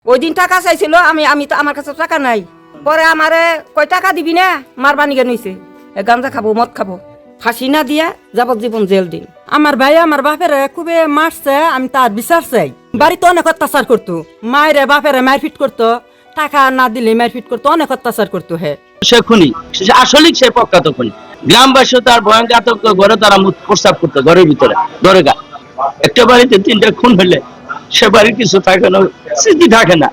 ওই দিন টাকা চাইছিল, আমি তো আমার কাছে টাকা নাই। পরে আমারে কয় টাকা দিবি না, মারবানি কেন হইছে, গাঁজা খাবো মদ খাবো, ফাঁসি না দিয়া যাবজ্জীবন জেল দিন। আমার ভাই আমার বাপের খুবই মারছে, আমি তার বিচার চাই। বাড়িতে অনেক অত্যাচার করতো, মায়ের বাপের মারপিট করতো, টাকা না দিলে মারপিট করতো, অনেক অত্যাচার করতো। হ্যাঁ, সে খুনি, আসলে সে প্রখ্যাত খুনি। গ্রামবাসী তার ভয়ঙ্কর আতঙ্ক, ঘরে তারা প্রস্তাব করতো, ঘরের ভিতরে ঘরে গা। একটা বাড়িতে 3টা খুন হলে সে বাড়ির কিছু থাকে না, স্মৃতি থাকে না।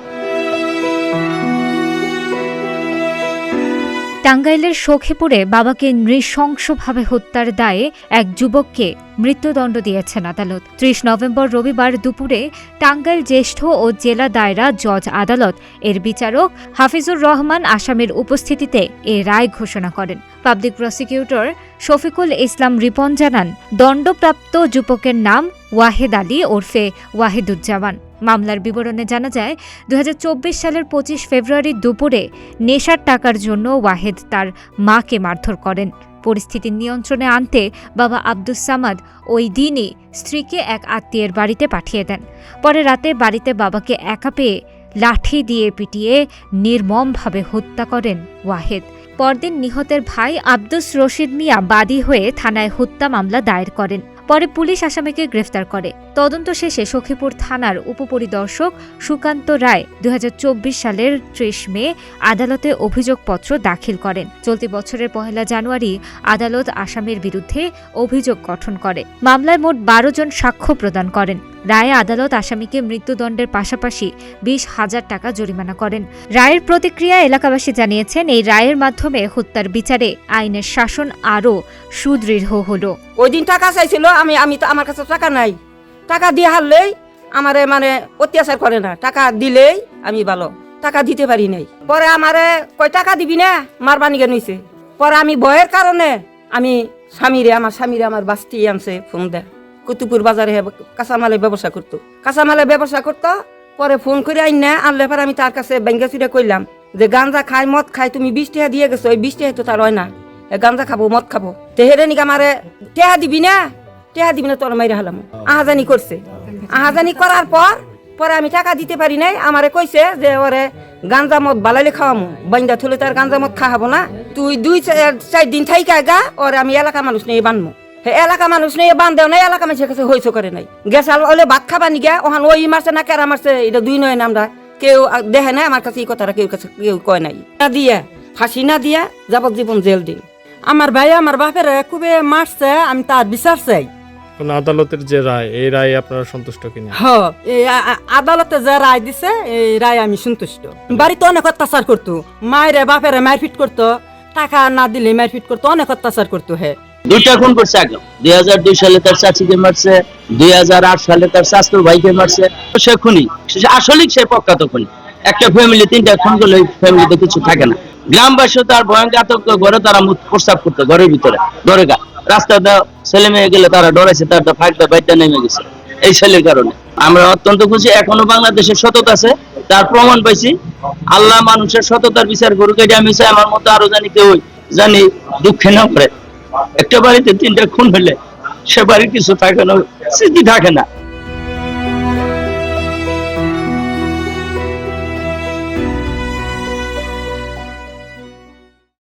টাঙ্গাইলের সখীপুরে বাবাকে নৃশংসভাবে হত্যার দায়ে এক যুবককে মৃত্যুদণ্ড দিয়েছেন আদালত। 30 নভেম্বর রবিবার দুপুরে টাঙ্গাইল জ্যেষ্ঠ ও জেলা দায়রা জজ আদালত এর বিচারক হাফিজুর রহমান আসামির উপস্থিতিতে এ রায় ঘোষণা করেন। পাবলিক প্রসিকিউটর শফিকুল ইসলাম রিপন জানান, দণ্ডপ্রাপ্ত যুবকের নাম ওয়াহেদ আলী ওরফে ওয়াহিদুজ্জামান। মামলার বিবরণে জানা যায়, 2024 সালের 25 ফেব্রুয়ারি দুপুরে নেশার টাকার জন্য ওয়াহেদ তার মাকে মারধর করেন। পরিস্থিতি নিয়ন্ত্রণে আনতে বাবা আব্দুস সামাদ ওই দিনই স্ত্রীকে এক আত্মীয়ের বাড়িতে পাঠিয়ে দেন। পরে রাতে বাড়িতে বাবাকে একা পেয়ে লাঠি দিয়ে পিটিয়ে নির্মমভাবে হত্যা করেন ওয়াহেদ। পরদিন নিহতের ভাই আব্দুস রশিদ মিয়া বাদী হয়ে থানায় হত্যা মামলা দায়ের করেন। পরে পুলিশ আসামিকে গ্রেফতার করে। তদন্ত শেষে সখীপুর থানার উপপরিদর্শক সুকান্ত রায় 2024 সালের 30 মে আদালতে অভিযোগপত্র দাখিল করেন। চলতি বছরের 1 জানুয়ারি আদালত আসামির বিরুদ্ধে অভিযোগ গঠন করে। মামলায় মোট 12 জন সাক্ষ্য প্রদান করেন। রায়ে আদালত আসামিকে মৃত্যুদণ্ডের পাশাপাশি 20,000 টাকা জরিমানা করেন। রায়ের প্রতিক্রিয়া এলাকাবাসী জানিয়েছেন, এই রায়ের মাধ্যমে হত্যার বিচারে আইনের শাসন আরও সুদৃঢ় হলো। ওই দিন টাকা চাইছিল, আমি তো আমার কাছে টাকা নাই। টাকা দিয়ে হারলেই আমারে মানে অত্যাচার করে না, টাকা দিলেই আমি ভালো, টাকা দিতে পারি নাই। পরে আমারে কয় টাকা দিবি না, মারবানি কেন হইছে। পরে আমি ভয়ের কারণে আমি আমার স্বামীরে আমার বাস্তি আনছে ফোন দেয়, কুতুপুর বাজারে কাঁচামালের ব্যবসা করতো। পরে ফোন করে আনলে পরে আমি তার কাছে ব্যাঙ্গাচুরে কইলাম যে গাঁজা খাই মদ খাই, তুমি 20 টাকা দিয়ে গেছো, ওই 20 টাকা তো তার হয় না, গাঁজা খাবো মদ খাবো। তেহেরে নিকা আমারে টেহা দিবি না তোর মাইরে হালাম। আহাজানি করছে, আহাজানি করার পরে আমি টাকা দিতে পারি নাই। আমারে কইছে যে ওরে গাঁজা মদ বালাইলে খাওয়ামু, বান্দা থলে তার গাঁজা মদ খাওয়াবো না, তুই 2-4 দিন থাইকা গা, ওরে আমি এলাকা মানুষ নিয়ে বানবো। এলাকা মানুষ নিয়ে বান্ধেও নাই, এলাকা মানুষের কাছে হইছো করে নাই। গেছাল ওলে ভাত খাবা নিগা, ওখান ওই মারছে না কেরা মারছে, এটা 2 নয় আমরা কেউ দেখে নাই। আমার কাছে এই কথাটা কেউ কয় নাই। দিয়া ফাঁসি না দিয়া যাবজ্জীবন জেল দিন। আমার ভাই আমার বাপের খুবই মারছে, আমি তার বিচার চাই। আদালতের যে রায়, এই রায় আপনারা সন্তুষ্ট কিনা? এই আদালতে যে রায় দিছে, এই রায় আমি সন্তুষ্ট। বাড়িতে অনেক অত্যাচার করতো, মায়ের বাপের মারপিট করতো, টাকা না দিলে মারপিট করতো, অনেক অত্যাচার করতো। হ্যাঁ, 2টা খুন করছে আগে। 2002 সালে তার চাচিকে মারছে, 2008 সালে তার শাস্ত্র ভাইকে মারছে। সে খুনি, আসলে সে প্রখ্যাত খুনি। একটা ফ্যামিলি 3টা খুন করলে ফ্যামিলিতে কিছু থাকে না। গ্রামবাসী তার ভয়ঙ্কর আতঙ্ক, ঘরে তারা প্রস্তাব করতো, ঘরের ভিতরে ঘরে গা। রাস্তাটা ছেলে মেয়ে গেলে তারা ডরাইছে, তার ফাঁকটা বাইটা নেমে গেছে এই ছেলের কারণে। আমরা অত্যন্ত খুশি, এখনো বাংলাদেশের সততা আছে, তার প্রমাণ পাইছি। আল্লাহ মানুষের সততার বিচার করুক, এটা আমি চাই। আমার মতো আরো কেউ জানি দুঃখে না পড়ে। একটা বাড়িতে 3টা খুন হলে সে বাড়ির কিছু থাকে না, স্মৃতি থাকে না।